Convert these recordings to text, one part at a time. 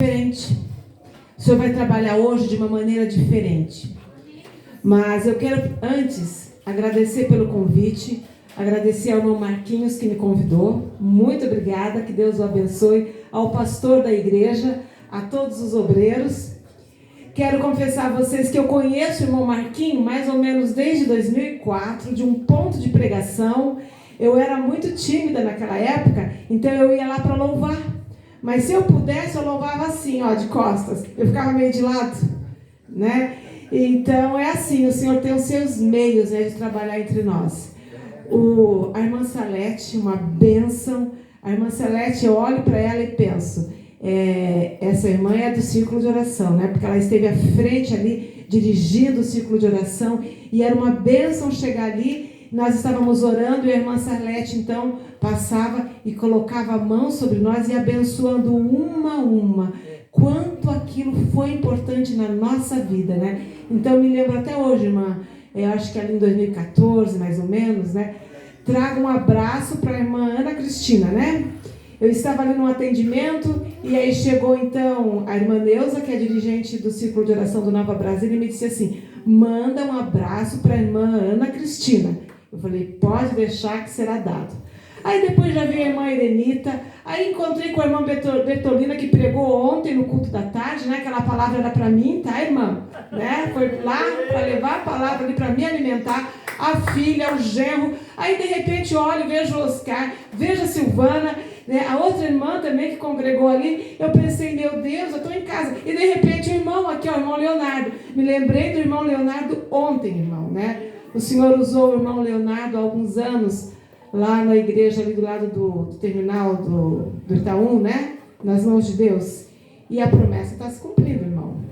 Diferente. O Senhor vai trabalhar hoje de uma maneira diferente. Mas eu quero antes agradecer pelo convite, agradecer ao irmão Marquinhos que me convidou. Muito obrigada, que Deus o abençoe. Ao pastor da igreja, a todos os obreiros. Quero confessar a vocês que eu conheço o irmão Marquinhos mais ou menos desde 2004, de um ponto de pregação. Eu era muito tímida naquela época, então eu ia lá para louvar. Mas se eu pudesse, eu louvava assim, ó, de costas. Eu ficava meio de lado, né? Então, é assim, o Senhor tem os seus meios, né, de trabalhar entre nós. A irmã Salete, uma bênção. A irmã Salete, eu olho para ela e penso, essa irmã é do círculo de oração, né? Porque ela esteve à frente ali, dirigindo o círculo de oração, e era uma bênção chegar ali. Nós estávamos orando e a irmã Salete, então, passava e colocava a mão sobre nós e abençoando uma a uma. Quanto aquilo foi importante na nossa vida, né? Então, me lembro até hoje, irmã, eu acho que ali em 2014, mais ou menos, né? Trago um abraço para a irmã Ana Cristina, né? Eu estava ali no atendimento e aí chegou, então, a irmã Neuza, que é dirigente do Círculo de Oração do Nova Brasília, e me disse assim, manda um abraço para a irmã Ana Cristina. Eu falei, pode deixar que será dado. Aí depois já veio a irmã Irenita, aí encontrei com a irmã Bertolina, que pregou ontem no culto da tarde, né? Aquela palavra era para mim, tá, irmã? Né? Foi lá para levar a palavra ali para me alimentar, a filha, o genro. Aí de repente olho, vejo o Oscar, vejo a Silvana, né? A outra irmã também que congregou ali. Eu pensei, meu Deus, eu estou em casa. E de repente o irmão aqui, ó, o irmão Leonardo. Me lembrei do irmão Leonardo ontem, irmão, né? O Senhor usou o irmão Leonardo há alguns anos, lá na igreja, ali do lado do terminal do Itaú, né? Nas mãos de Deus. E a promessa está se cumprindo, irmão.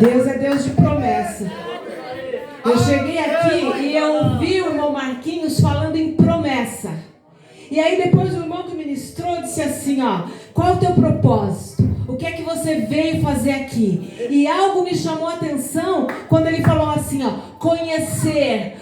Deus é Deus de promessa. Eu cheguei aqui e eu ouvi o irmão Marquinhos falando em promessa. E aí depois o irmão que ministrou disse assim, ó, qual é o teu propósito? O que é que você veio fazer aqui? E algo me chamou a atenção quando ele falou assim, ó, conhecer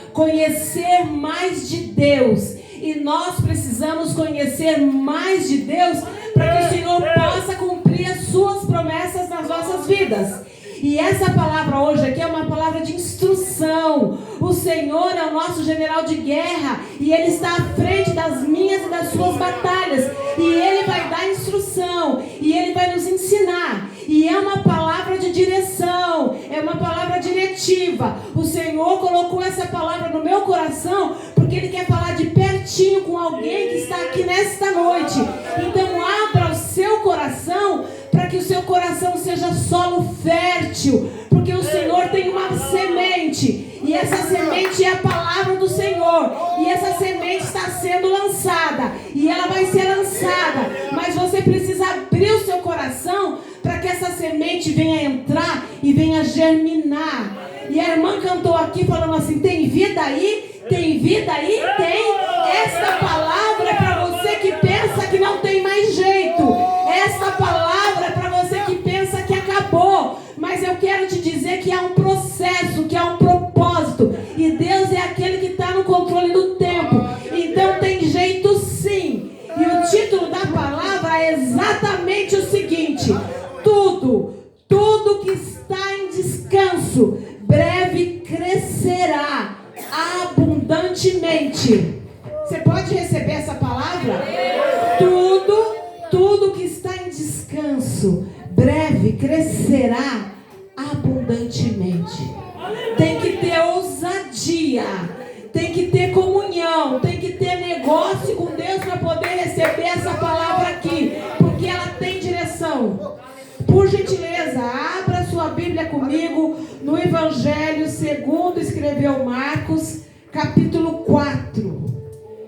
mais de Deus. E nós precisamos conhecer mais de Deus para que o Senhor possa cumprir as suas promessas nas nossas vidas. E essa palavra hoje aqui é uma palavra de instrução. O Senhor é o nosso general de guerra e Ele está à frente das minhas e das suas batalhas. E Ele vai dar instrução e Ele vai nos ensinar. E é uma palavra de direção, é uma palavra diretiva. O Senhor colocou essa palavra no meu coração porque Ele quer falar de pertinho com alguém que está aqui nesta noite. Então abra o seu coração para que o seu coração seja solo fértil, porque o Senhor tem uma semente, e essa semente é a palavra do Senhor, e essa semente está sendo lançada, e ela vai ser lançada, mas você precisa abrir o seu coração para que essa semente venha entrar e venha germinar. E a irmã cantou aqui falando assim, tem vida aí? Tem vida aí? Tem. Esta palavra é para você que pensa que não tem mais jeito. Esta palavra é para você que pensa que acabou. Mas eu quero te dizer que há um processo, que há um propósito. E Deus é aquele que está no controle do tempo. Então tem jeito sim. E o título da palavra é exatamente o seguinte. Tudo que está em descanso, breve crescerá abundantemente. Você pode receber essa palavra? Tudo que está em descanso, breve crescerá abundantemente. Tem que ter ousadia, tem que ter comunhão, tem que ter negócio com Deus para poder receber essa palavra aqui, porque ela tem direção. Por gentileza, abra sua Bíblia comigo no Evangelho segundo escreveu Marcos, capítulo 4.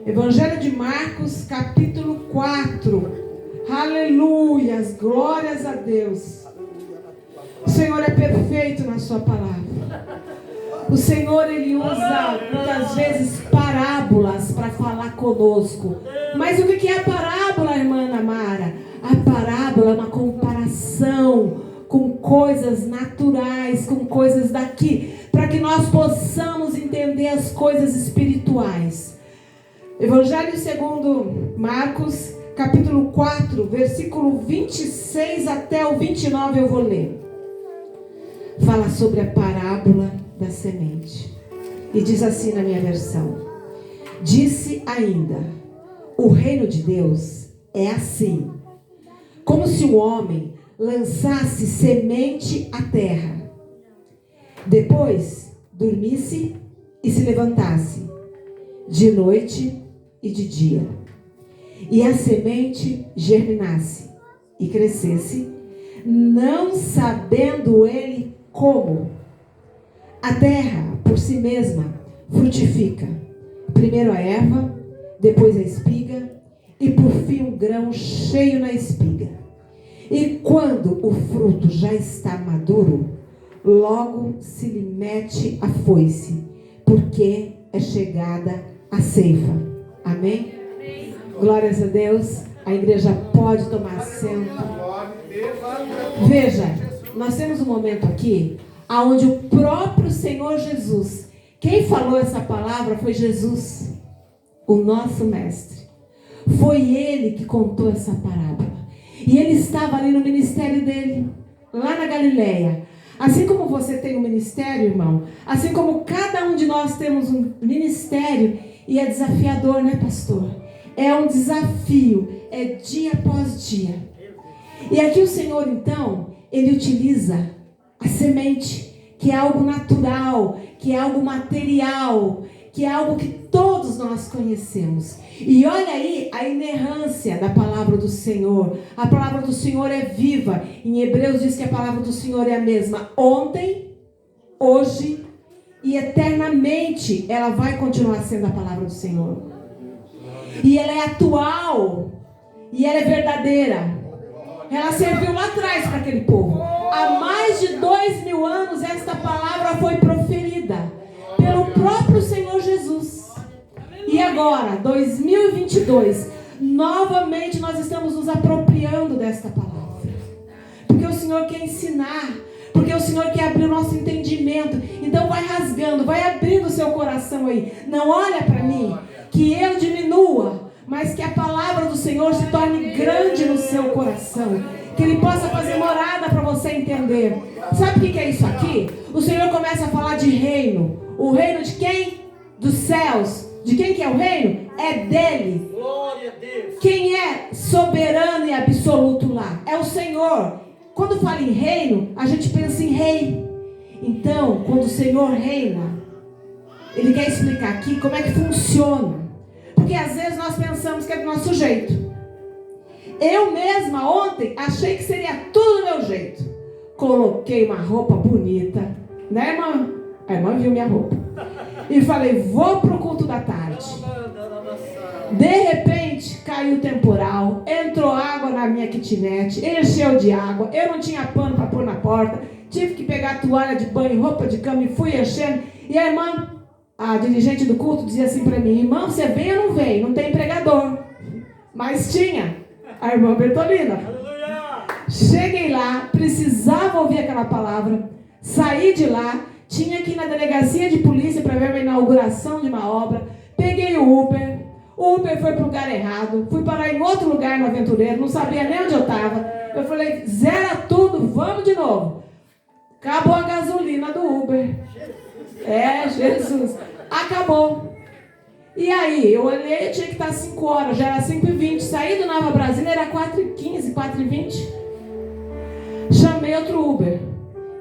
Evangelho de Marcos, capítulo 4. Aleluias, glórias a Deus. O Senhor é perfeito na sua palavra. O Senhor, Ele usa muitas vezes parábolas para falar conosco. Mas o que é a parábola, irmã Ana Mara? A parábola é uma comparação com coisas naturais, com coisas daqui, para que nós possamos entender as coisas espirituais. Evangelho segundo Marcos, capítulo 4, versículo 26 até o 29 eu vou ler. Fala sobre a parábola da semente. E diz assim na minha versão: disse ainda, o reino de Deus é assim, como se o homem lançasse semente à terra, depois dormisse e se levantasse, de noite e de dia, e a semente germinasse e crescesse, não sabendo ele como. A terra, por si mesma, frutifica. Primeiro a erva, depois a espiga, e por fim um grão cheio na espiga. E quando o fruto já está maduro, logo se lhe mete a foice, porque é chegada a ceifa. Amém? Amém. Glórias a Deus. A igreja pode tomar assento. Veja, nós temos um momento aqui onde o próprio Senhor Jesus, quem falou essa palavra foi Jesus, o nosso mestre. Foi ele que contou essa parábola. E ele estava ali no ministério dele, lá na Galileia. Assim como você tem um ministério, irmão, assim como cada um de nós temos um ministério, e é desafiador, né, pastor? É um desafio, é dia após dia. E aqui o Senhor, então, ele utiliza a semente, que é algo natural, que é algo material, que é algo que todos nós conhecemos. E olha aí a inerrância da palavra do Senhor. A palavra do Senhor é viva. Em Hebreus diz que a palavra do Senhor é a mesma ontem, hoje e eternamente. Ela vai continuar sendo a palavra do Senhor. E ela é atual. E ela é verdadeira. Ela serviu lá atrás para aquele povo. Há mais de 2000 anos esta palavra foi proferida pelo próprio Senhor Jesus. E agora, 2022, novamente nós estamos nos apropriando desta palavra. Porque o Senhor quer ensinar, porque o Senhor quer abrir o nosso entendimento. Então vai rasgando, vai abrindo o seu coração aí. Não olha para mim, que eu diminua, mas que a palavra do Senhor se torne grande no seu coração. Que Ele possa fazer morada para você entender. Sabe o que é isso aqui? O Senhor começa a falar de reino. O reino de quem? Dos céus. De quem que é o reino? É dele. Glória a Deus. Quem é soberano e absoluto lá? É o Senhor. Quando fala em reino, a gente pensa em rei. Então, quando o Senhor reina, Ele quer explicar aqui como é que funciona. Porque às vezes nós pensamos que é do nosso jeito. Eu mesma ontem achei que seria tudo do meu jeito. Coloquei uma roupa bonita, né, irmã? A irmã viu minha roupa. E falei, vou pro culto da tarde. De repente, caiu o temporal. Entrou água na minha kitnet. Encheu de água. Eu não tinha pano para pôr na porta. Tive que pegar toalha de banho, roupa de cama e fui enchendo. E a irmã, a dirigente do culto, dizia assim para mim, irmã, você vem ou não vem? Não tem pregador. Mas tinha. A irmã Bertolina. Cheguei lá, precisava ouvir aquela palavra. Saí de lá. Tinha que ir na delegacia de polícia para ver a inauguração de uma obra. Peguei o Uber. O Uber foi para o lugar errado. Fui parar em outro lugar no Aventureiro. Não sabia nem onde eu estava. Eu falei, zera tudo, vamos de novo. Acabou a gasolina do Uber. É, Jesus. Acabou. E aí, eu olhei, tinha que estar 5 horas. Já era 5h20. Saí do Nova Brasília, era 4h15, 4h20. Chamei outro Uber.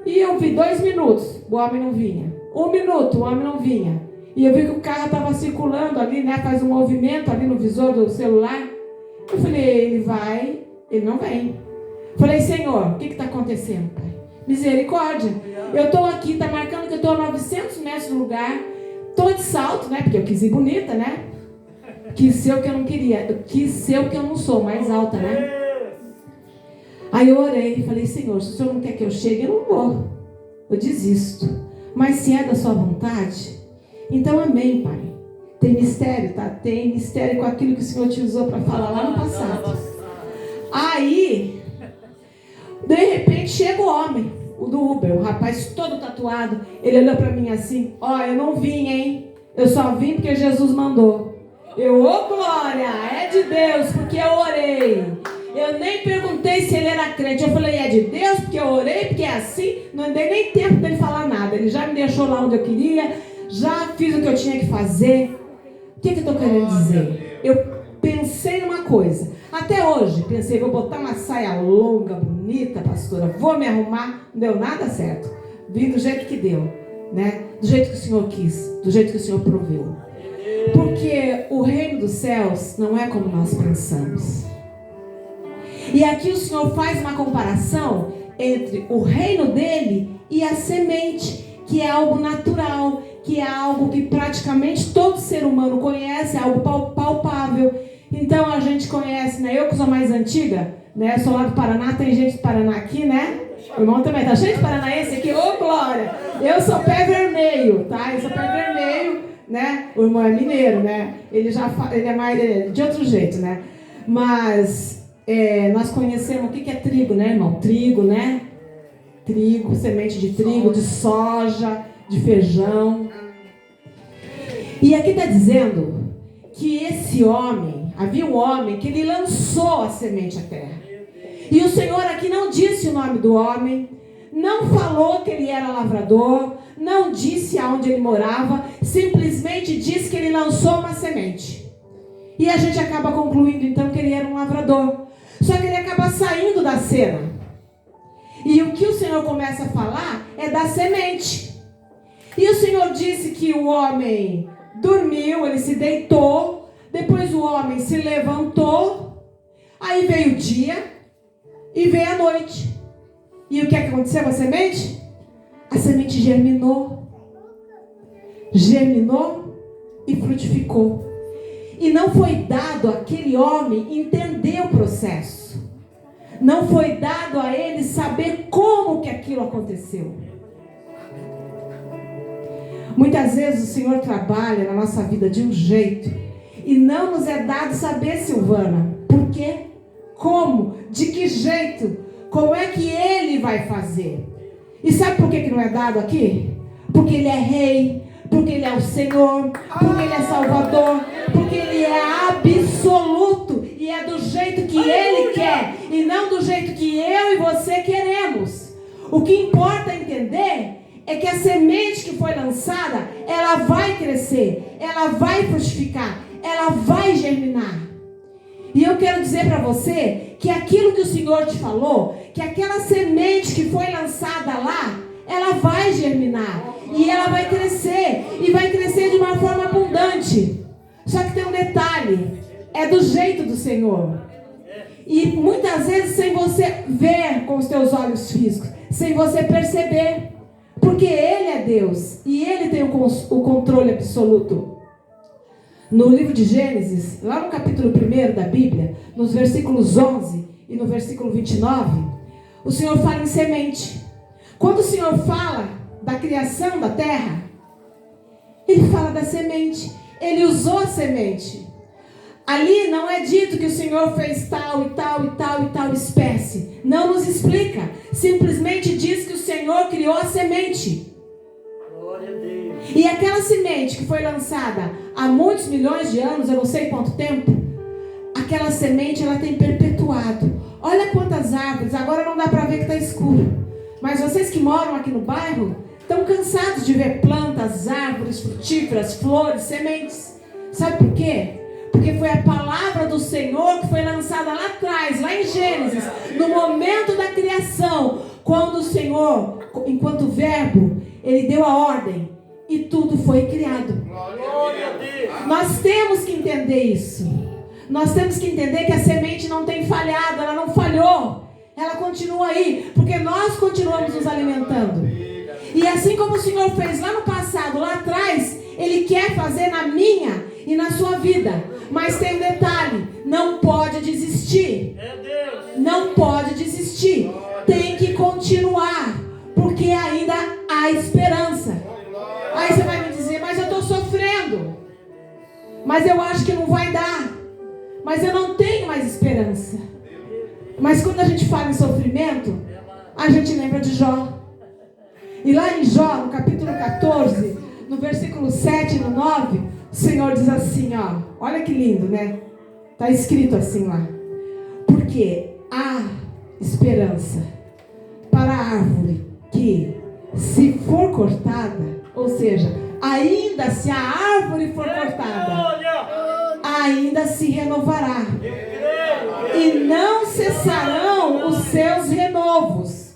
E eu vi 2 minutos, o homem não vinha. 1 minuto, o homem não vinha. E eu vi que o carro estava circulando ali, né? Faz um movimento ali no visor do celular. Eu falei, ele vai, ele não vem. Falei, Senhor, o que está acontecendo, Pai? Misericórdia. Eu estou aqui, está marcando que eu estou a 900 metros do lugar. Estou de salto, né? Porque eu quis ir bonita, né? Quis ser o que eu não queria. Eu quis ser o que eu não sou, mais alta, né? Aí eu orei e falei, Senhor, se o Senhor não quer que eu chegue, eu não vou. Eu desisto. Mas se é da sua vontade, então amém, Pai. Tem mistério, tá? Tem mistério com aquilo que o Senhor te usou para falar lá no passado. Aí, de repente, chega o homem, o do Uber, o rapaz todo tatuado. Ele olhou para mim assim, ó, eu não vim, hein? Eu só vim porque Jesus mandou. Eu, ô glória, é é de Deus, porque eu orei. Eu nem perguntei se ele era crente. Eu falei, é de Deus, porque eu orei, porque é assim. Não dei nem tempo dele falar nada. Ele já me deixou lá onde eu queria. Já fiz o que eu tinha que fazer. O que eu estou querendo dizer? Eu pensei numa coisa. Até hoje, pensei, vou botar uma saia longa, bonita, pastora. Vou me arrumar. Não deu nada certo. Vi do jeito que deu, né? Do jeito que o Senhor quis. Do jeito que o Senhor proveu. Porque o reino dos céus não é como nós pensamos. E aqui o Senhor faz uma comparação entre o reino dele e a semente, que é algo natural, que é algo que praticamente todo ser humano conhece, é algo palpável. Então a gente conhece, né? Eu que sou mais antiga, né? Sou lá do Paraná, tem gente do Paraná aqui, né? O irmão também tá cheio de paranaense aqui, ô glória! Eu sou pé vermelho, tá? Eu sou pé vermelho, né? O irmão é mineiro, né? Ele é mais de outro jeito, né? Mas nós conhecemos o que é trigo, né, irmão? Trigo, né? Trigo, semente de trigo, de soja, de feijão. E aqui está dizendo que esse homem, havia um homem que ele lançou a semente à terra. E o Senhor aqui não disse o nome do homem, não falou que ele era lavrador, não disse aonde ele morava, simplesmente disse que ele lançou uma semente. E a gente acaba concluindo então que ele era um lavrador. Só que ele acaba saindo da cena. E o que o Senhor começa a falar é da semente. E o Senhor disse que o homem dormiu, ele se deitou, depois o homem se levantou, aí veio o dia e veio a noite. E o que aconteceu com a semente? A semente germinou e frutificou. E não foi dado àquele homem entender o processo. Não foi dado a ele saber como que aquilo aconteceu. Muitas vezes o Senhor trabalha na nossa vida de um jeito e não nos é dado saber, Silvana, por quê? Como? De que jeito? Como é que Ele vai fazer? E sabe por que não é dado aqui? Porque Ele é Rei, porque Ele é o Senhor, porque Ele é Salvador, porque Ele é absoluto e é do jeito que Ele quer e não do jeito que eu e você queremos. O que importa entender é que a semente que foi lançada, ela vai crescer, ela vai frutificar, ela vai germinar. E eu quero dizer para você que aquilo que o Senhor te falou, que aquela semente que foi lançada lá, ela vai germinar e ela vai crescer e vai crescer de uma forma abundante. Só que tem um detalhe, é do jeito do Senhor. E muitas vezes sem você ver com os teus olhos físicos, sem você perceber. Porque Ele é Deus e Ele tem o controle absoluto. No livro de Gênesis, lá no capítulo 1 da Bíblia, nos versículos 11 e no versículo 29, o Senhor fala em semente. Quando o Senhor fala da criação da terra, Ele fala da semente. Ele usou a semente. Ali não é dito que o Senhor fez tal e tal e tal e tal espécie. Não nos explica. Simplesmente diz que o Senhor criou a semente. Glória a Deus. E aquela semente que foi lançada há muitos milhões de anos, eu não sei quanto tempo, aquela semente ela tem perpetuado. Olha quantas árvores. Agora não dá para ver que está escuro. Mas vocês que moram aqui no bairro estão cansados de ver plantas, árvores frutíferas, flores, sementes. Sabe por quê? Porque foi a palavra do Senhor que foi lançada lá atrás, lá em Gênesis, no momento da criação, quando o Senhor, enquanto verbo, Ele deu a ordem e tudo foi criado. Nós temos que entender isso. Nós temos que entender que a semente não tem falhado, ela não falhou. Ela continua aí, porque nós continuamos nos alimentando. E assim como o Senhor fez lá no passado, lá atrás, Ele quer fazer na minha e na sua vida. Mas tem um detalhe, não pode desistir. Não pode desistir. Tem que continuar, porque ainda há esperança. Aí você vai me dizer, mas eu estou sofrendo. Mas eu acho que não vai dar. Mas eu não tenho mais esperança. Mas quando a gente fala em sofrimento, a gente lembra de Jó. E lá em Jó, no capítulo 14, no versículo 7 e no 9, o Senhor diz assim, ó, olha que lindo, né? Está escrito assim lá. Porque há esperança para a árvore que, se for cortada, ou seja, ainda se a árvore for cortada, ainda se renovará. E não cessarão os seus renovos.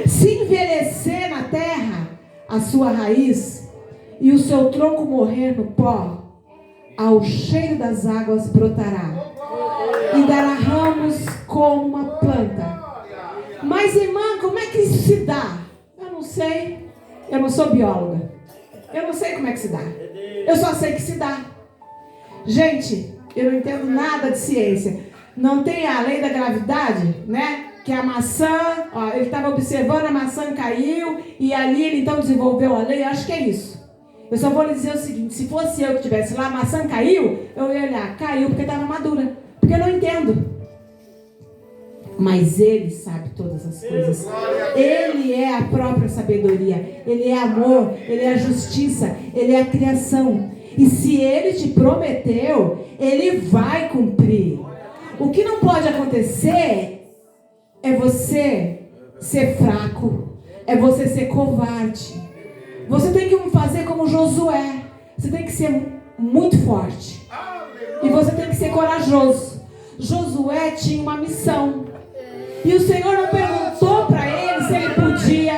Se envelhecer na terra a sua raiz e o seu tronco morrer no pó, ao cheiro das águas brotará e dará ramos como uma planta. Mas, irmã, como é que isso se dá? Eu não sei. Eu não sou bióloga. Eu não sei como é que se dá. Eu só sei que se dá. Gente, eu não entendo nada de ciência. Não tem a lei da gravidade, né? Que a maçã, ó, ele estava observando, a maçã caiu e ali ele então desenvolveu a lei. Eu acho que é isso. Eu só vou lhe dizer o seguinte: se fosse eu que estivesse lá, a maçã caiu, eu ia olhar, caiu porque estava madura. Porque eu não entendo. Mas Ele sabe todas as coisas. Ele é a própria sabedoria. Ele é amor, Ele é a justiça, Ele é a criação. E se Ele te prometeu, Ele vai cumprir. O que não pode acontecer é você ser fraco, é você ser covarde. Você tem que fazer como Josué. Você tem que ser muito forte. E você tem que ser corajoso. Josué tinha uma missão. E o Senhor não perguntou para ele se ele podia,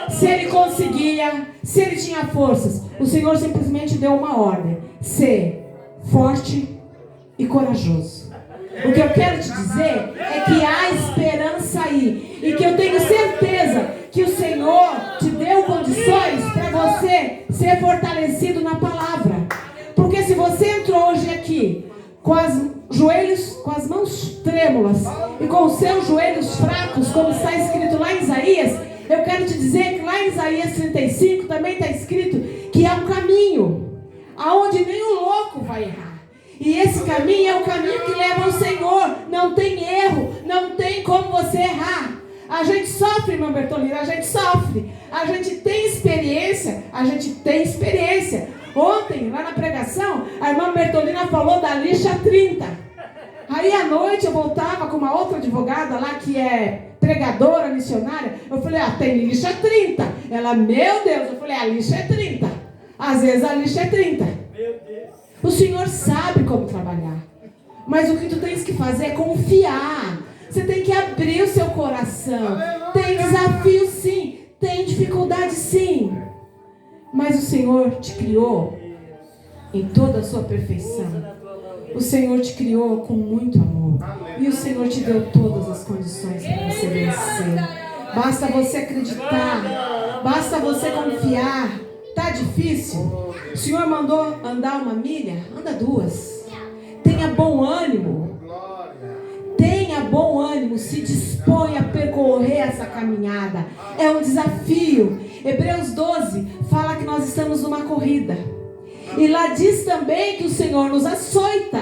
se ele conseguia, se ele tinha forças. O Senhor simplesmente deu uma ordem: ser forte e corajoso. O que eu quero te dizer é que há esperança aí. E que eu tenho certeza que o Senhor te deu condições para você ser fortalecido na palavra. Porque se você entrou hoje aqui com as mãos trêmulas e com os seus joelhos fracos, como está escrito lá em Isaías, eu quero te dizer que lá em Isaías 35 também está escrito que há um caminho aonde nem o louco vai errar. E esse caminho é o caminho que leva ao Senhor. Não tem erro, não tem como você errar. A gente sofre, irmã Bertolina, a gente sofre. A gente tem experiência, Ontem, lá na pregação, a irmã Bertolina falou da lixa 30. Aí à noite eu voltava com uma outra advogada lá que é pregadora, missionária. Eu falei, tem lixa 30. Ela, meu Deus, eu falei, a lixa é 30. Às vezes a lixa é 30. Meu Deus. O Senhor sabe como trabalhar. Mas o que tu tens que fazer é confiar. Você tem que abrir o seu coração. Tem desafio sim, tem dificuldade sim. Mas o Senhor te criou em toda a sua perfeição. O Senhor te criou com muito amor. E o Senhor te deu todas as condições para você vencer. Basta você acreditar. Basta você confiar. Tá difícil? O Senhor mandou andar 1 milha? Anda 2. Tenha bom ânimo. Tenha bom ânimo. Se dispõe a percorrer essa caminhada. É um desafio. Hebreus 12 fala que nós estamos numa corrida. E lá diz também que o Senhor nos açoita.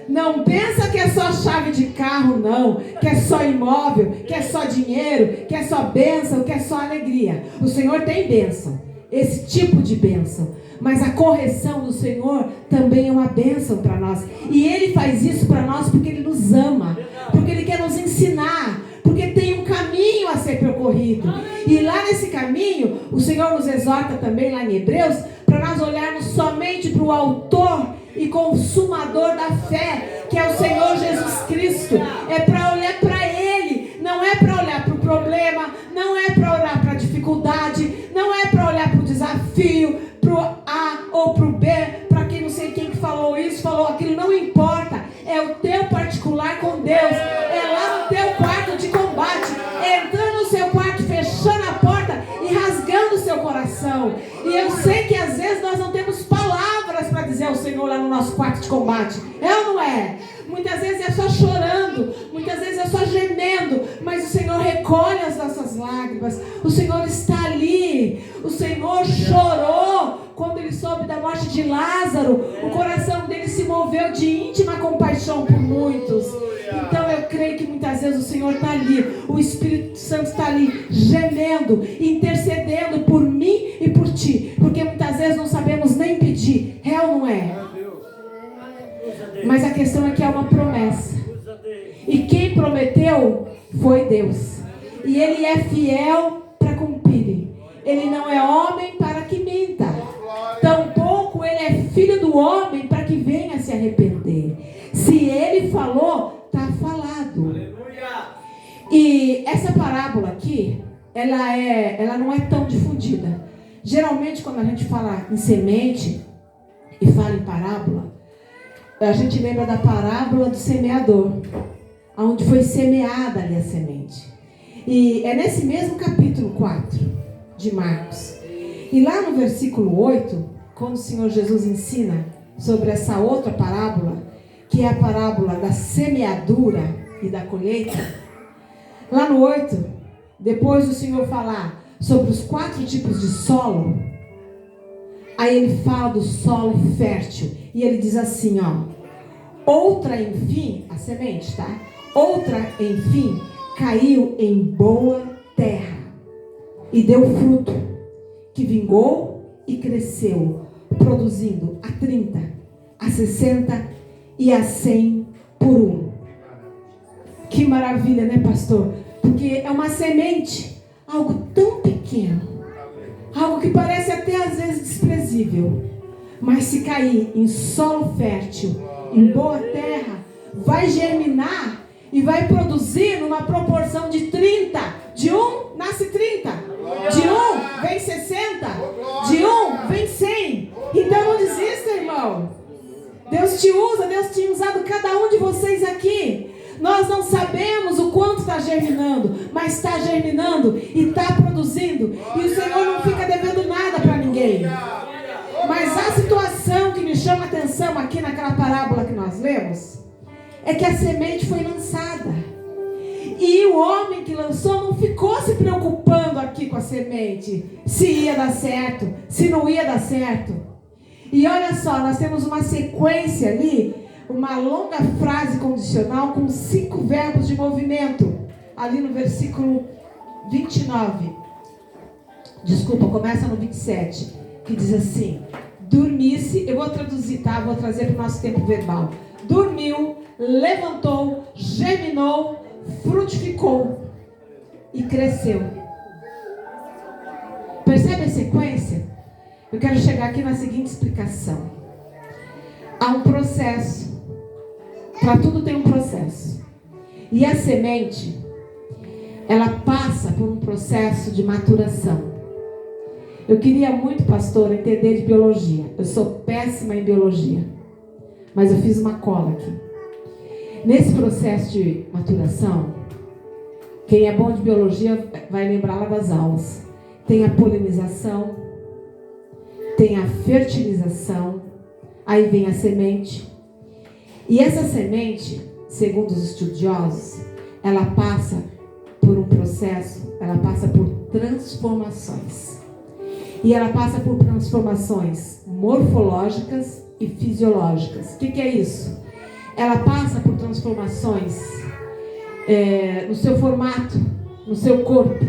Não pensa que é só chave de carro, não. Que é só imóvel, que é só dinheiro, que é só bênção, que é só alegria. O Senhor tem bênção. Esse tipo de bênção. Mas a correção do Senhor também é uma bênção para nós. E Ele faz isso para nós porque Ele nos ama. Porque Ele quer nos ensinar. Porque tem um caminho a ser percorrido. E lá nesse caminho, o Senhor nos exorta também lá em Hebreus, para nós olharmos somente para o autor e consumador da fé, que é o Senhor Jesus Cristo. É para olhar para Ele, não é para olhar para o problema, não é para olhar para a dificuldade, não é para olhar para o desafio, para o A ou para o B, para quem não sei quem que falou isso, falou aquilo, não importa. É o teu particular com Deus, é lá no teu quarto de combate, entrando no seu quarto, fechando a porta e rasgando o seu coração. E eu sei que às vezes nós não temos palavras para dizer ao Senhor lá no nosso quarto de combate. É ou não é? Muitas vezes é só chorando, muitas vezes é só gemendo, mas o Senhor recolhe as nossas lágrimas. O Senhor está ali. O Senhor chorou quando Ele soube da morte de Lázaro. O coração dele se moveu de íntima compaixão por muitos. Então eu creio que muitas vezes o Senhor está ali, o Espírito Santo está ali gemendo, intercedendo por mim e por ti, porque muitas vezes não sabemos nem pedir. É ou não é? Mas Mas a questão é que é uma promessa. E quem prometeu foi Deus. E Ele é fiel para cumprir. Ele não é homem para que minta. Tampouco Ele é filho do homem para que venha se arrepender. Se Ele falou, está falado. E essa parábola aqui, ela não é tão difundida. Geralmente quando a gente fala em semente e fala em parábola, a gente lembra da parábola do semeador, onde foi semeada ali a semente. E é nesse mesmo capítulo 4 de Marcos. E lá no versículo 8, quando o Senhor Jesus ensina sobre essa outra parábola, que é a parábola da semeadura e da colheita, lá no 8, depois do Senhor falar sobre os 4 tipos de solo, aí ele fala do solo fértil. E ele diz assim, outra, enfim, a semente, tá? Outra, enfim, caiu em boa terra e deu fruto, que vingou e cresceu, produzindo a 30, a 60 e a 100 por 1. Que maravilha, né, pastor? Porque é uma semente, algo tão pequeno, algo que parece até às vezes desprezível, mas se cair em solo fértil, em boa terra, vai germinar e vai produzir numa proporção de 30. De 1 nasce 30, de 1 vem 60, de 1 vem 100. Então não desista, irmão. Deus te usa, Deus tem usado cada um de vocês aqui. Nós não sabemos o quanto está germinando, mas está germinando e está produzindo. E o Senhor não fica devendo nada para ninguém. Mas a situação que me chama a atenção aqui naquela parábola que nós lemos, é que a semente foi lançada. E o homem que lançou não ficou se preocupando aqui com a semente, se ia dar certo, se não ia dar certo. E olha só, nós temos uma sequência ali, uma longa frase condicional com 5 verbos de movimento. Ali no versículo 29. Desculpa, começa no 27. Que diz assim: dormisse, eu vou traduzir, tá? Vou trazer para o nosso tempo verbal. Dormiu, levantou, germinou, frutificou e cresceu. Percebe a sequência? Eu quero chegar aqui na seguinte explicação. Há um processo. Para tudo tem um processo. E a semente, ela passa por um processo de maturação. Eu queria muito, pastor, entender de biologia. Eu sou péssima em biologia. Mas eu fiz uma cola aqui. Nesse processo de maturação, quem é bom de biologia vai lembrar lá das aulas. Tem a polinização, tem a fertilização, aí vem a semente. E essa semente, segundo os estudiosos, ela passa por um processo, ela passa por transformações. E ela passa por transformações morfológicas e fisiológicas. O que é isso? Ela passa por transformações no seu formato, no seu corpo.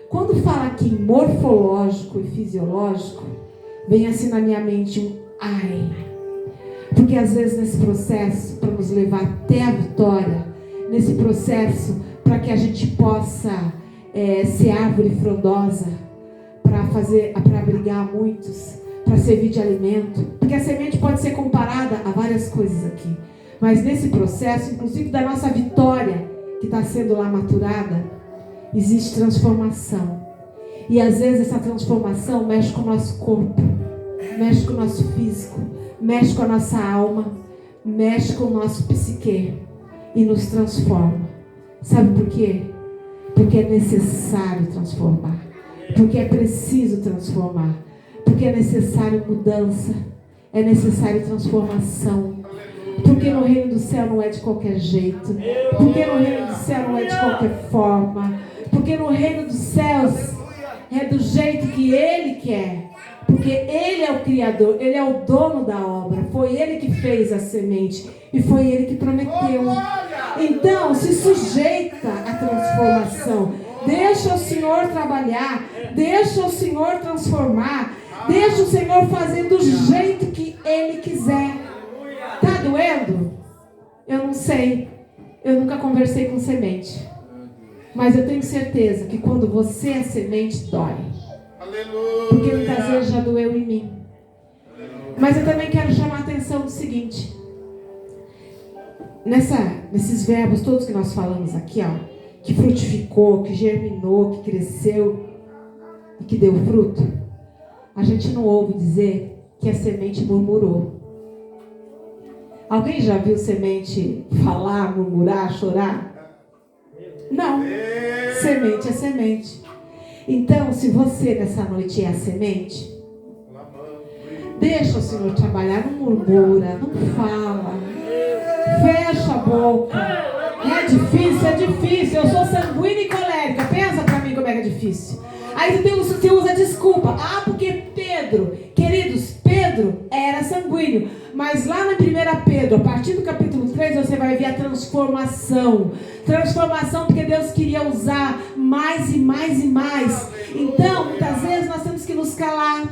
Quando fala aqui em morfológico e fisiológico, vem assim na minha mente um ai. Porque às vezes nesse processo, para nos levar até a vitória, nesse processo para que a gente possa ser árvore frondosa, para abrigar muitos, para servir de alimento, porque a semente pode ser comparada a várias coisas aqui, mas nesse processo, inclusive da nossa vitória que está sendo lá maturada, existe transformação. E às vezes essa transformação mexe com o nosso corpo, mexe com o nosso físico, mexe com a nossa alma, mexe com o nosso psique e nos transforma. Sabe por quê? Porque é necessário transformar, porque é preciso transformar, porque é necessário mudança, é necessário transformação. Porque no reino do céu não é de qualquer jeito, porque no reino do céu não é de qualquer forma, porque no reino dos céus é do jeito que Ele quer, porque Ele é o Criador, Ele é o dono da obra, foi Ele que fez a semente e foi Ele que prometeu. Então se sujeita à transformação, deixa o Senhor trabalhar, deixa o Senhor transformar, deixa o Senhor fazer do jeito que Ele quiser. Tá doendo? Eu não sei. Eu nunca conversei com semente. Mas eu tenho certeza que quando você é semente, dói. Aleluia. Porque muitas vezes já doeu em mim. Mas eu também quero chamar a atenção do seguinte. Nesses verbos todos que nós falamos aqui, ó, que frutificou, que germinou, que cresceu e que deu fruto, a gente não ouve dizer que a semente murmurou. Alguém já viu semente falar, murmurar, chorar? Não. Semente é semente. Então, se você nessa noite é a semente, deixa o Senhor trabalhar, não murmura, não fala, fecha a boca. É difícil, eu sou sanguínea e colérica, pensa pra mim como é que é difícil. Aí você usa desculpa, porque Pedro, queridos, Pedro era sanguíneo, mas lá na 1 Pedro, a partir do capítulo 3, você vai ver a transformação, porque Deus queria usar mais e mais e mais. Então, muitas vezes nós temos que nos calar,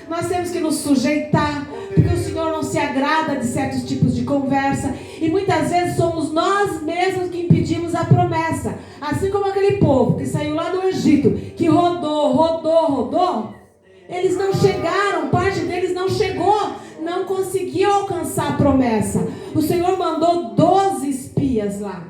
nós temos que nos sujeitar, porque o Senhor não se agrada de certos tipos de conversa, e muitas vezes somos nós mesmos que impedimos a promessa, assim como aquele povo que saiu lá do Egito, que rodou, eles não chegaram, parte deles não chegou, não conseguiu alcançar a promessa. O Senhor mandou 12 espias lá.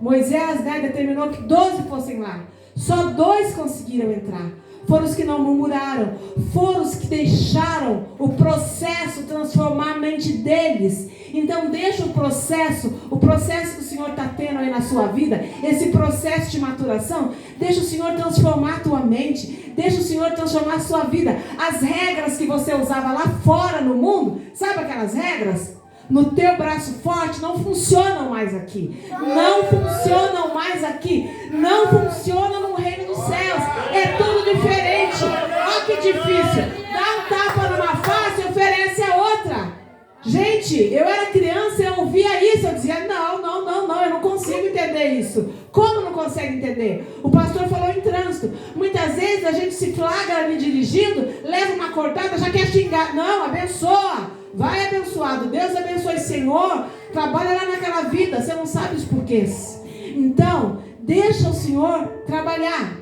Moisés, determinou que 12 fossem lá. Só 2 conseguiram entrar. Foram os que não murmuraram. Foram os que deixaram o processo transformar a mente deles. Então deixa o processo que o Senhor está tendo aí na sua vida, esse processo de maturação, deixa o Senhor transformar a tua mente, deixa o Senhor transformar a sua vida. As regras que você usava lá fora no mundo, sabe aquelas regras? No teu braço forte não funcionam mais aqui. Não funcionam mais aqui. Não funcionam no reino dos céus. É tudo diferente. Olha que difícil. Dá um tapa numa face e oferece a outra. Gente, eu era criança e eu ouvia isso. Eu dizia, não, eu não consigo entender isso. Como não consegue entender? O pastor falou em trânsito. Muitas vezes a gente se flagra ali dirigindo, leva uma cortada, já quer xingar. Não, abençoa. Vai abençoado, Deus abençoe, Senhor, trabalha lá naquela vida, você não sabe os porquês. Então, deixa o Senhor trabalhar.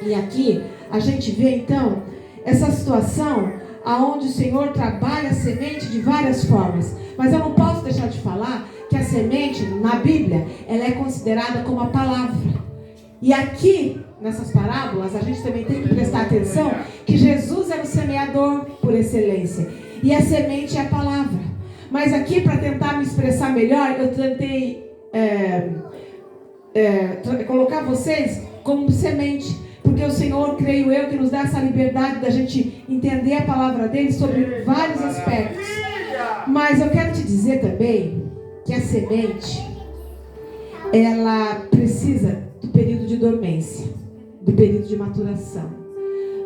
E aqui a gente vê então essa situação aonde o Senhor trabalha a semente de várias formas. Mas eu não posso deixar de falar que a semente na Bíblia, ela é considerada como a palavra. E aqui, nessas parábolas, a gente também tem que prestar atenção que Jesus era o semeador por excelência. E a semente é a palavra. Mas aqui, para tentar me expressar melhor, eu tentei colocar vocês como semente. Porque o Senhor, creio eu, que nos dá essa liberdade da gente entender a palavra dele sobre vários aspectos. Mas eu quero te dizer também que a semente, ela precisa do período de dormência, do período de maturação.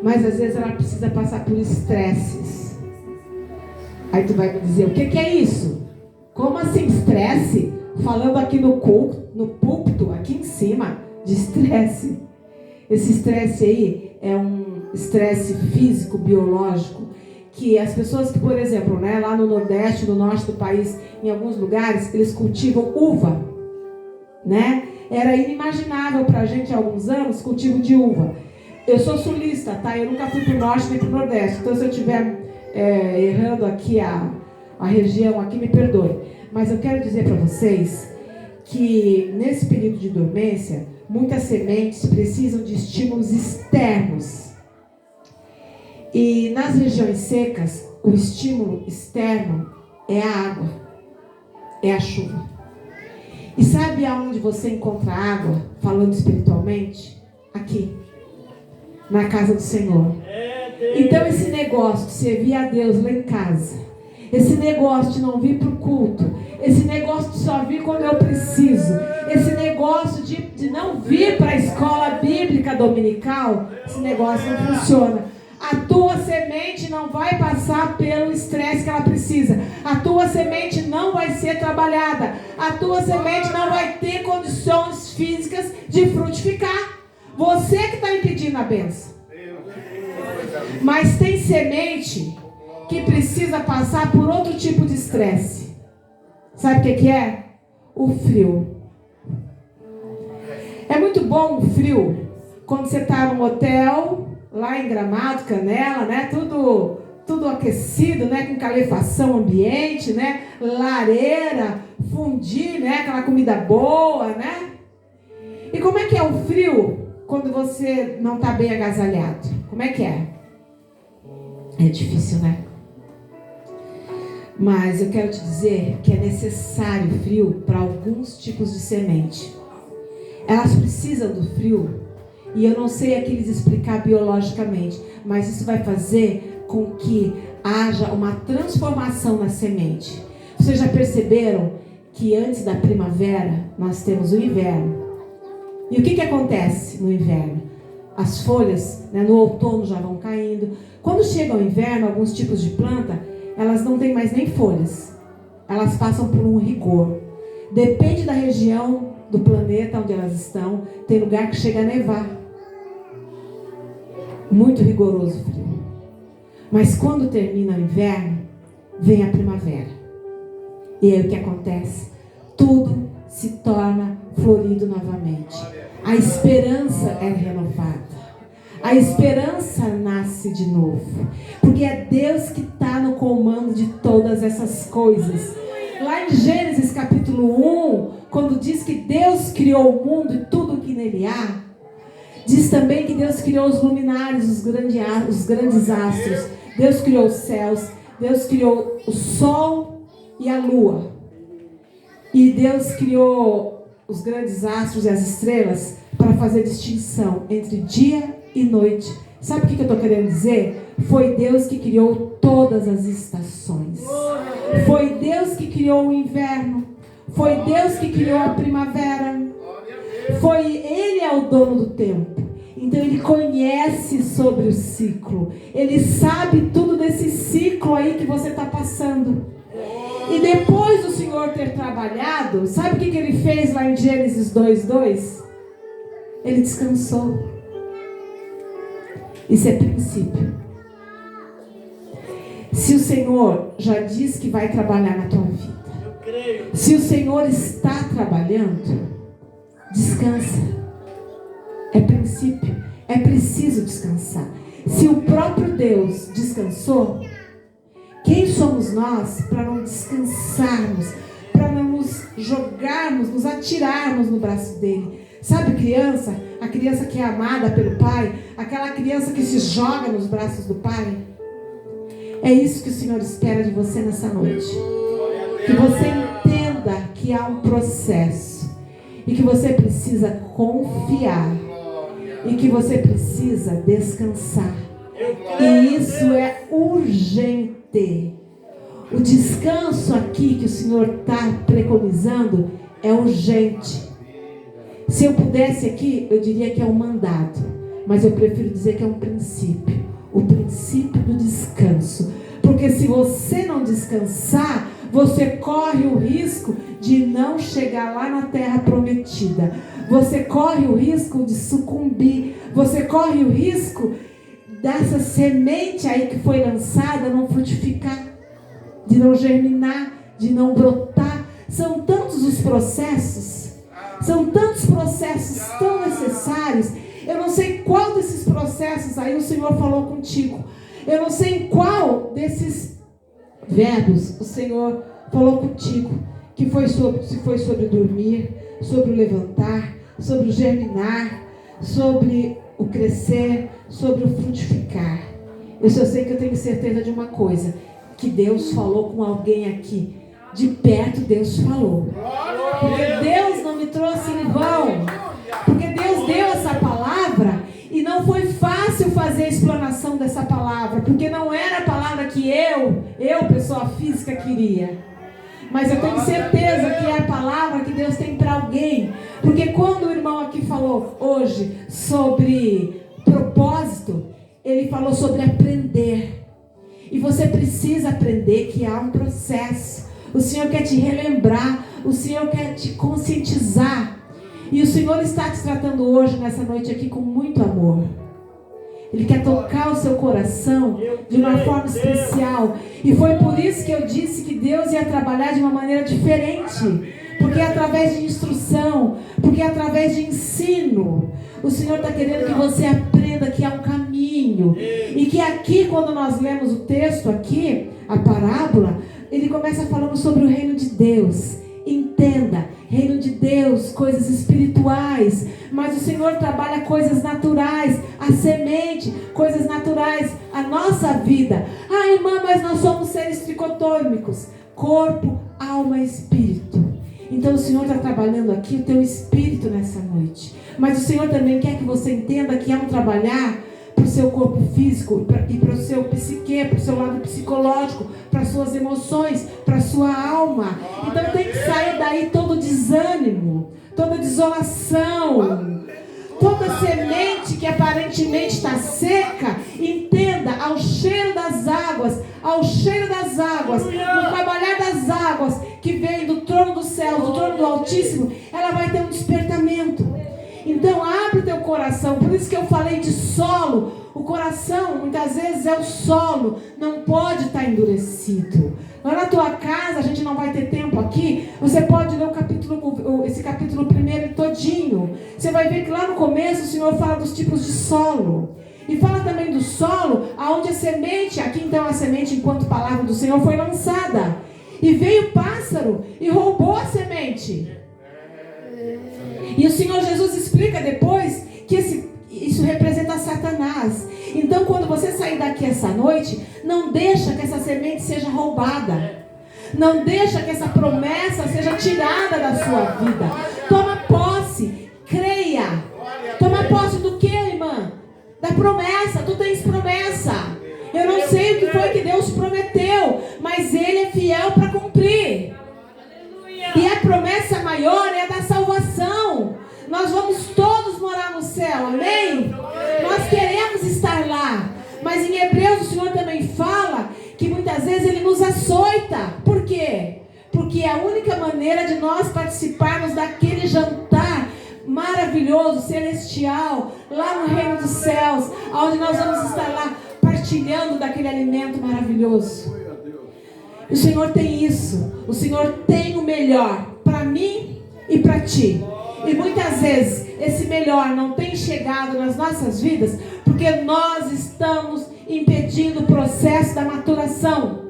Mas às vezes ela precisa passar por estresses. Aí tu vai me dizer, o que é isso? Como assim estresse? Falando aqui no púlpito, aqui em cima, de estresse. Esse estresse aí é um estresse físico, biológico, que as pessoas que, por exemplo, lá no Nordeste, no Norte do país, em alguns lugares, eles cultivam uva, Era inimaginável pra gente há alguns anos cultivo de uva. Eu sou sulista, tá? Eu nunca fui pro Norte nem pro Nordeste, então se eu estiver errando aqui a região, aqui me perdoe. Mas eu quero dizer para vocês que nesse período de dormência, muitas sementes precisam de estímulos externos. E nas regiões secas, o estímulo externo é a água, é a chuva. E sabe aonde você encontra água, falando espiritualmente? Aqui, na casa do Senhor. Então esse negócio de servir a Deus lá em casa, esse negócio de não vir para o culto, esse negócio de só vir quando eu preciso, esse negócio de não vir para a escola bíblica dominical, esse negócio não funciona. A tua semente não vai passar pelo estresse que ela precisa. A tua semente não vai ser trabalhada. A tua semente não vai ter condições físicas de frutificar. Você que está impedindo a bênção. Mas tem semente que precisa passar por outro tipo de estresse. Sabe o que é? o frio. É muito bom o frio quando você está num hotel, lá em Gramado, Canela, né? Tudo aquecido, né? Com calefação ambiente, né? Lareira, fundir, né? Aquela comida boa, né? E como é que é o frio quando você não está bem agasalhado? Como é que é? É difícil, né? Mas eu quero te dizer que é necessário frio para alguns tipos de semente. Elas precisam do frio. E eu não sei aqui lhes explicar biologicamente, mas isso vai fazer com que haja uma transformação na semente. Vocês já perceberam que antes da primavera nós temos o inverno? E o que acontece no inverno? As folhas, né, no outono já vão caindo. Quando chega o inverno, alguns tipos de planta, elas não têm mais nem folhas. Elas passam por um rigor. Depende da região do planeta onde elas estão. Tem lugar que chega a nevar. Muito rigoroso o frio. Mas quando termina o inverno, vem a primavera. E aí o que acontece? Tudo se torna florido novamente. A esperança é renovada. A esperança nasce de novo. Porque é Deus que está no comando de todas essas coisas. Lá em Gênesis capítulo 1, quando diz que Deus criou o mundo e tudo que nele há, diz também que Deus criou os luminares, os grandes astros. Deus criou os céus. Deus criou o sol e a lua. E Deus criou os grandes astros e as estrelas para fazer distinção entre dia e noite. Sabe o que eu estou querendo dizer? Foi Deus que criou todas as estações. Foi Deus que criou o inverno. Foi Deus que criou a primavera. Ele é o dono do tempo. Então ele conhece sobre o ciclo. Ele sabe tudo desse ciclo aí que você está passando. E depois do Senhor ter trabalhado, sabe o que ele fez lá em Gênesis 2:2? Ele descansou. Isso é princípio. Se o Senhor já diz que vai trabalhar na tua vida, se o Senhor está trabalhando, descansa. É princípio. É preciso descansar. Se o próprio Deus descansou, quem somos nós para não descansarmos, para não nos jogarmos, nos atirarmos no braço dele? Sabe criança? A criança que é amada pelo pai, aquela criança que se joga nos braços do pai. É isso que o Senhor espera de você nessa noite. Que você entenda que há um processo e que você precisa confiar e que você precisa descansar. E isso é urgente. O descanso aqui que o Senhor está preconizando é urgente. Se eu pudesse aqui, eu diria que é um mandado, mas eu prefiro dizer que é um princípio. O princípio do descanso. Porque se você não descansar, você corre o risco de não chegar lá na terra prometida. Você corre o risco de sucumbir. Você corre o risco dessa semente aí que foi lançada não frutificar, de não germinar, de não brotar. São tantos os processos. São tantos processos tão necessários. Eu não sei qual desses processos aí o Senhor falou contigo. Eu não sei em qual desses verbos o Senhor falou contigo. Se foi sobre dormir, sobre o levantar, sobre o germinar, sobre o crescer, sobre o frutificar. Eu só sei que eu tenho certeza de uma coisa, que Deus falou com alguém aqui. De perto Deus falou. Porque Deus não me trouxe em vão. Porque Deus deu essa palavra e não foi fácil fazer a explanação dessa palavra. Porque não era a palavra que eu, pessoa física, queria. Mas eu tenho certeza que é a palavra que Deus tem para alguém. Porque quando o irmão aqui falou hoje sobre propósito, ele falou sobre aprender. E você precisa aprender que há um processo. O Senhor quer te relembrar, o Senhor quer te conscientizar. E o Senhor está te tratando hoje, nessa noite aqui, com muito amor. Ele quer tocar o seu coração de uma forma especial. E foi por isso que eu disse que Deus ia trabalhar de uma maneira diferente. porque é através de instrução, porque é através de ensino. O Senhor está querendo que você aprenda que há um caminho. E que aqui, quando nós lemos o texto aqui, a parábola, ele começa falando sobre o reino de Deus. Entenda, reino de Deus, coisas espirituais, mas o Senhor trabalha coisas naturais, a semente, coisas naturais, a nossa vida. Ah, irmã, mas nós somos seres tricotômicos, corpo, alma e espírito. Então o Senhor está trabalhando aqui o teu espírito nessa noite, mas o Senhor também quer que você entenda que há um trabalhar para o seu corpo físico e para o seu psique, para o seu lado psicológico, para as suas emoções, para a sua alma. Então tem que sair daí todo desânimo, toda desolação, toda semente que aparentemente está seca. Entenda, ao cheiro das águas, no trabalhar das águas que vem do trono do céu, do trono do Altíssimo, ela vai ter um despertamento. Então abre o teu coração. Por isso que eu falei de solo. O coração muitas vezes é o solo, não pode estar endurecido. Lá na tua casa, a gente não vai ter tempo aqui, você pode ler esse capítulo primeiro todinho. Você vai ver que lá no começo o Senhor fala dos tipos de solo. E fala também do solo, aonde a semente, aqui então a semente enquanto palavra do Senhor foi lançada. E veio o pássaro e roubou a semente. E o Senhor Jesus explica depois que isso representa Satanás. Então quando você sair daqui essa noite, não deixa que essa semente seja roubada. Não deixa que essa promessa seja tirada da sua vida. Toma posse, creia. Toma posse do que, irmã? Da promessa. Tu tens promessa. Eu não sei o que foi que Deus prometeu, mas Ele é fiel para cumprir. E a promessa maior é a da salvação. Nós vamos todos morar no céu, amém? Nós queremos estar lá. Mas em Hebreus o Senhor também fala que muitas vezes Ele nos açoita. Por quê? Porque é a única maneira de nós participarmos daquele jantar maravilhoso, celestial, lá no reino dos céus, onde nós vamos estar lá partilhando daquele alimento maravilhoso. O Senhor tem isso. O Senhor tem o melhor para mim e para ti. E muitas vezes esse melhor não tem chegado nas nossas vidas porque nós estamos impedindo o processo da maturação.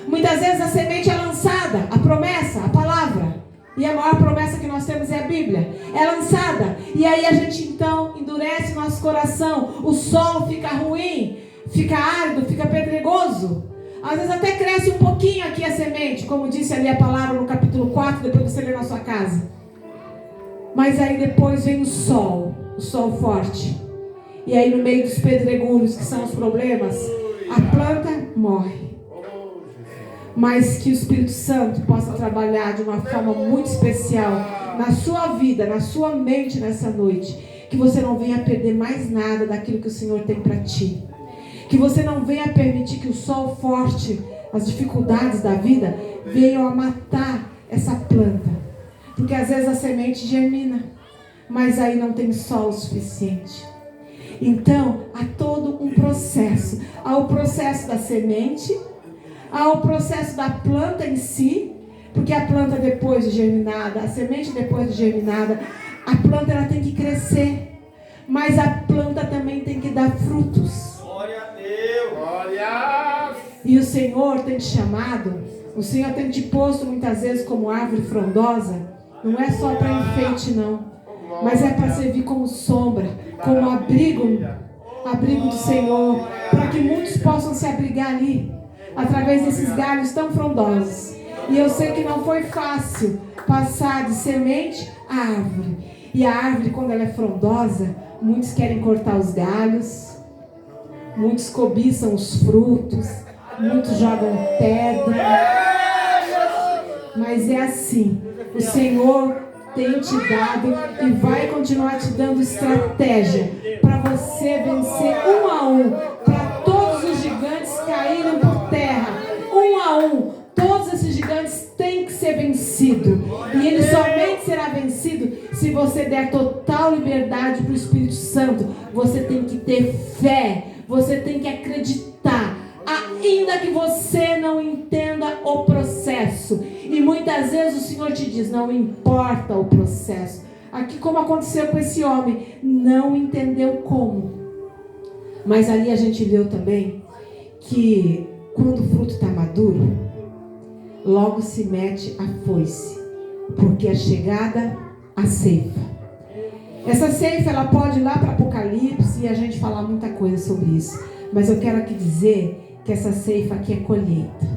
Muitas vezes a semente é lançada, a promessa, a palavra. E a maior promessa que nós temos é a Bíblia. É lançada. E aí a gente então endurece nosso coração. O solo fica ruim, fica árido, fica pedregoso. Às vezes até cresce um pouquinho aqui a semente, como disse ali a palavra no capítulo 4, depois você lê na sua casa. Mas aí depois vem o sol forte. E aí no meio dos pedregulhos, que são os problemas, a planta morre. Mas que o Espírito Santo possa trabalhar de uma forma muito especial na sua vida, na sua mente nessa noite. Que você não venha perder mais nada daquilo que o Senhor tem para ti. Que você não venha permitir que o sol forte, as dificuldades da vida, venham a matar essa planta. Porque às vezes a semente germina, mas aí não tem sol o suficiente. Então, há todo um processo. Há o processo da semente, há o processo da planta em si, porque a planta depois de germinada, a semente depois de germinada, a planta ela tem que crescer. Mas a planta também tem que dar frutos. Glória a Deus! Glória! E o Senhor tem te chamado, o Senhor tem te posto muitas vezes como árvore frondosa. Não é só para enfeite não, mas é para servir como sombra, como abrigo do Senhor, para que muitos possam se abrigar ali, através desses galhos tão frondosos. E eu sei que não foi fácil passar de semente a árvore. E a árvore, quando ela é frondosa, muitos querem cortar os galhos, muitos cobiçam os frutos, muitos jogam pedra. Mas é assim. O Senhor tem te dado e vai continuar te dando estratégia para você vencer um a um, para todos os gigantes caírem por terra, um a um. Todos esses gigantes têm que ser vencidos. E ele somente será vencido se você der total liberdade para o Espírito Santo. Você tem que ter fé, você tem que acreditar. ainda que você não entenda o processo. E muitas vezes o Senhor te diz, não importa o processo. Aqui, como aconteceu com esse homem, não entendeu como. Mas ali a gente viu também que quando o fruto está maduro, logo se mete a foice, porque é chegada a ceifa. Essa ceifa, ela pode ir lá para Apocalipse e a gente falar muita coisa sobre isso. Mas eu quero aqui dizer que essa ceifa aqui é colheita.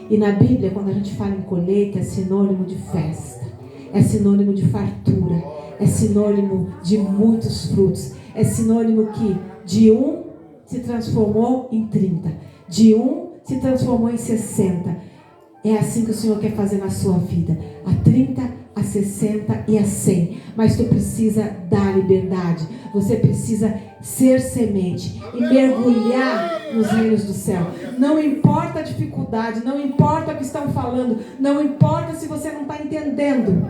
E na Bíblia, quando a gente fala em colheita, é sinônimo de festa, é sinônimo de fartura, é sinônimo de muitos frutos, é sinônimo que de um se transformou em 30, de um se transformou em 60. É assim que o Senhor quer fazer na sua vida, a 30, a 60 e a 100. Mas tu precisa dar liberdade, você precisa ser semente e mergulhar nos reinos do céu. Não importa a dificuldade, não importa o que estão falando, não importa se você não está entendendo.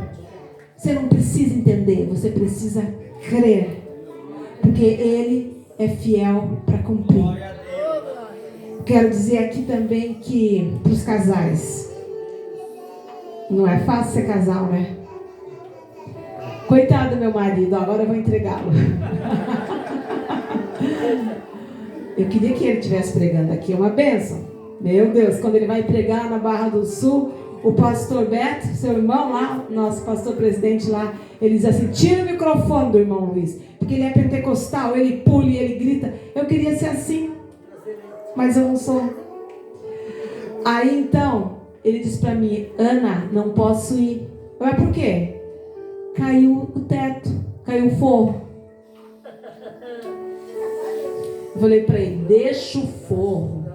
Você não precisa entender, você precisa crer, porque Ele é fiel para cumprir. Quero dizer aqui também que para os casais, não é fácil ser casal, né? Coitado do meu marido, agora eu vou entregá-lo. Eu queria que ele estivesse pregando aqui, é uma bênção. Meu Deus, quando ele vai pregar na Barra do Sul, o pastor Beto, seu irmão lá, nosso pastor presidente lá, ele diz assim, tira o microfone do irmão Luiz, porque ele é pentecostal, ele pula e ele grita. Eu queria ser assim, mas eu não sou. Aí então, ele disse para mim, Ana, não posso ir. Mas por quê? Caiu o teto, caiu o forro. Eu falei para ele, deixa o forro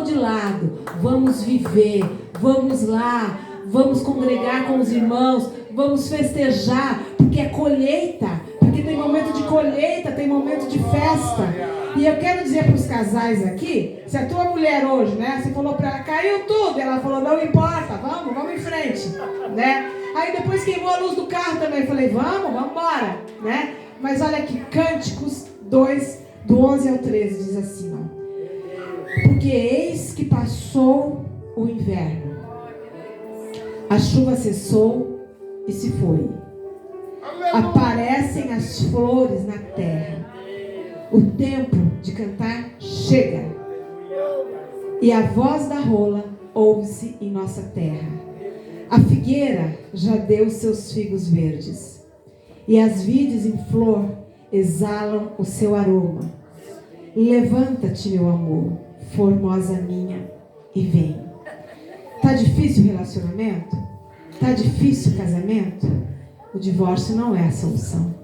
de lado, vamos viver, vamos lá, vamos congregar com os irmãos, vamos festejar, porque é colheita, porque tem momento de colheita, tem momento de festa. E eu quero dizer para os casais aqui, se a tua mulher hoje, né, você falou para ela, caiu tudo, ela falou, não importa, vamos em frente, né? Aí depois queimou a luz do carro também, eu falei, vamos embora, né? Mas olha aqui, Cânticos 2, do 11 ao 13, diz assim, ó. Porque eis que passou o inverno, a chuva cessou e se foi. Aparecem as flores na terra. O tempo de cantar chega. E a voz da rola ouve-se em nossa terra. A figueira já deu seus figos verdes. E as vides em flor exalam o seu aroma. Levanta-te, meu amor, formosa minha, e vem. Tá difícil o relacionamento? Tá difícil o casamento? O divórcio não é a solução.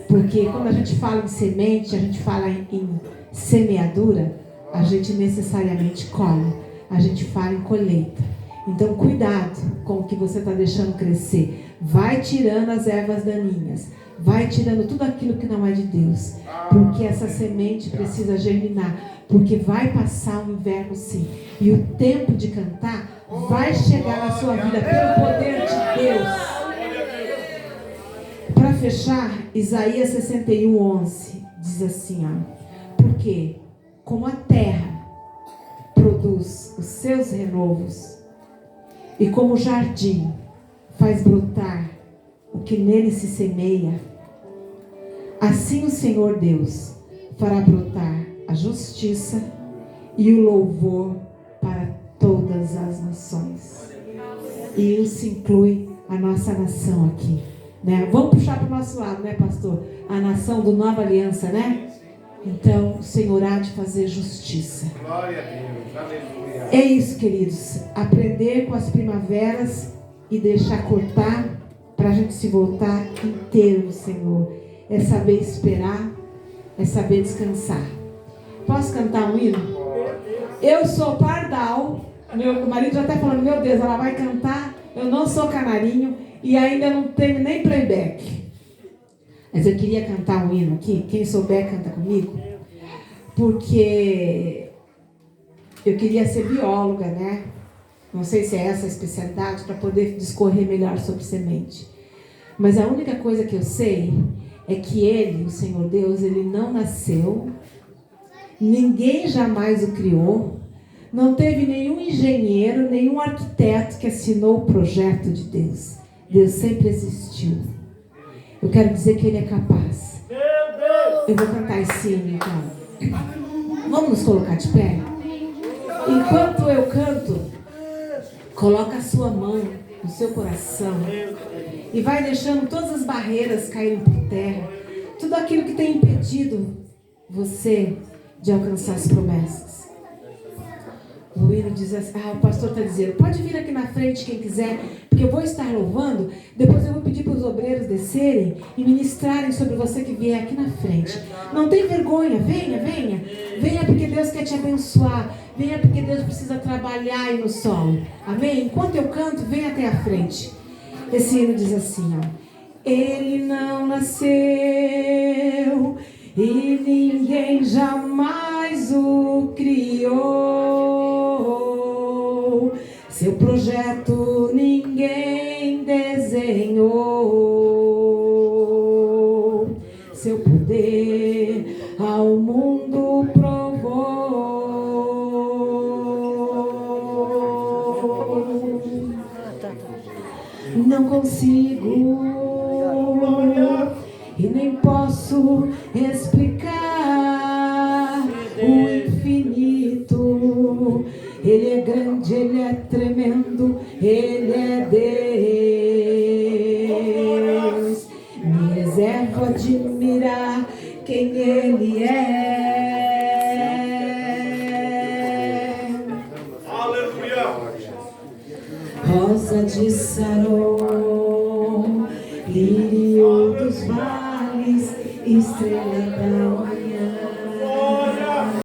Porque quando a gente fala em semente, a gente fala em semeadura, a gente necessariamente colhe. A gente fala em colheita. Então cuidado com o que você está deixando crescer. Vai tirando as ervas daninhas. Vai tirando tudo aquilo que não é de Deus. Porque essa semente precisa germinar. Porque vai passar o inverno sim. E o tempo de cantar vai chegar na sua vida pelo poder de Deus. Para fechar, Isaías 61:11 diz assim, ó. Porque como a terra produz os seus renovos e como o jardim faz brotar o que nele se semeia, assim o Senhor Deus fará brotar a justiça e o louvor para todas as nações. E isso inclui a nossa nação aqui, né? Vamos puxar para o nosso lado, né, pastor? A nação do Nova Aliança, né? Então, o Senhor há de fazer justiça. Glória a Deus, aleluia. É isso, queridos. Aprender com as primaveras e deixar cortar para a gente se voltar inteiro no Senhor. É saber esperar, é saber descansar. Posso cantar um hino? Eu sou pardal. Meu marido já está falando, meu Deus, ela vai cantar. Eu não sou canarinho e ainda não tenho nem playback. Mas eu queria cantar um hino aqui. Quem souber, canta comigo. Porque eu queria ser bióloga, né? Não sei se é essa a especialidade, para poder discorrer melhor sobre semente. Mas a única coisa que eu sei é que ele, o Senhor Deus, ele não nasceu, Ninguém jamais o criou. Não teve nenhum engenheiro, nenhum arquiteto que assinou o projeto de Deus. Deus sempre existiu. Eu quero dizer que Ele é capaz. Eu vou cantar esse hino, então. Vamos nos colocar de pé? Enquanto eu canto, coloca a sua mão no seu coração e vai deixando todas as barreiras caírem por terra. Tudo aquilo que tem impedido você de alcançar as promessas. O hino diz assim, o pastor está dizendo, pode vir aqui na frente quem quiser, porque eu vou estar louvando, depois eu vou pedir para os obreiros descerem e ministrarem sobre você que vier aqui na frente. Não tem vergonha, venha, venha. Venha porque Deus quer te abençoar. Venha porque Deus precisa trabalhar aí no solo. Amém? Enquanto eu canto, venha até a frente. Esse hino diz assim, Ele não nasceu e ninguém jamais o criou. Seu projeto ninguém desenhou. Seu poder ao mundo provou. Não consigo e nem posso explicar o infinito. Ele é grande, Ele é tremendo, Ele é Deus. Me reservo a admirar quem Ele é. Aleluia. Rosa de Saron, lírio dos vales, estrela da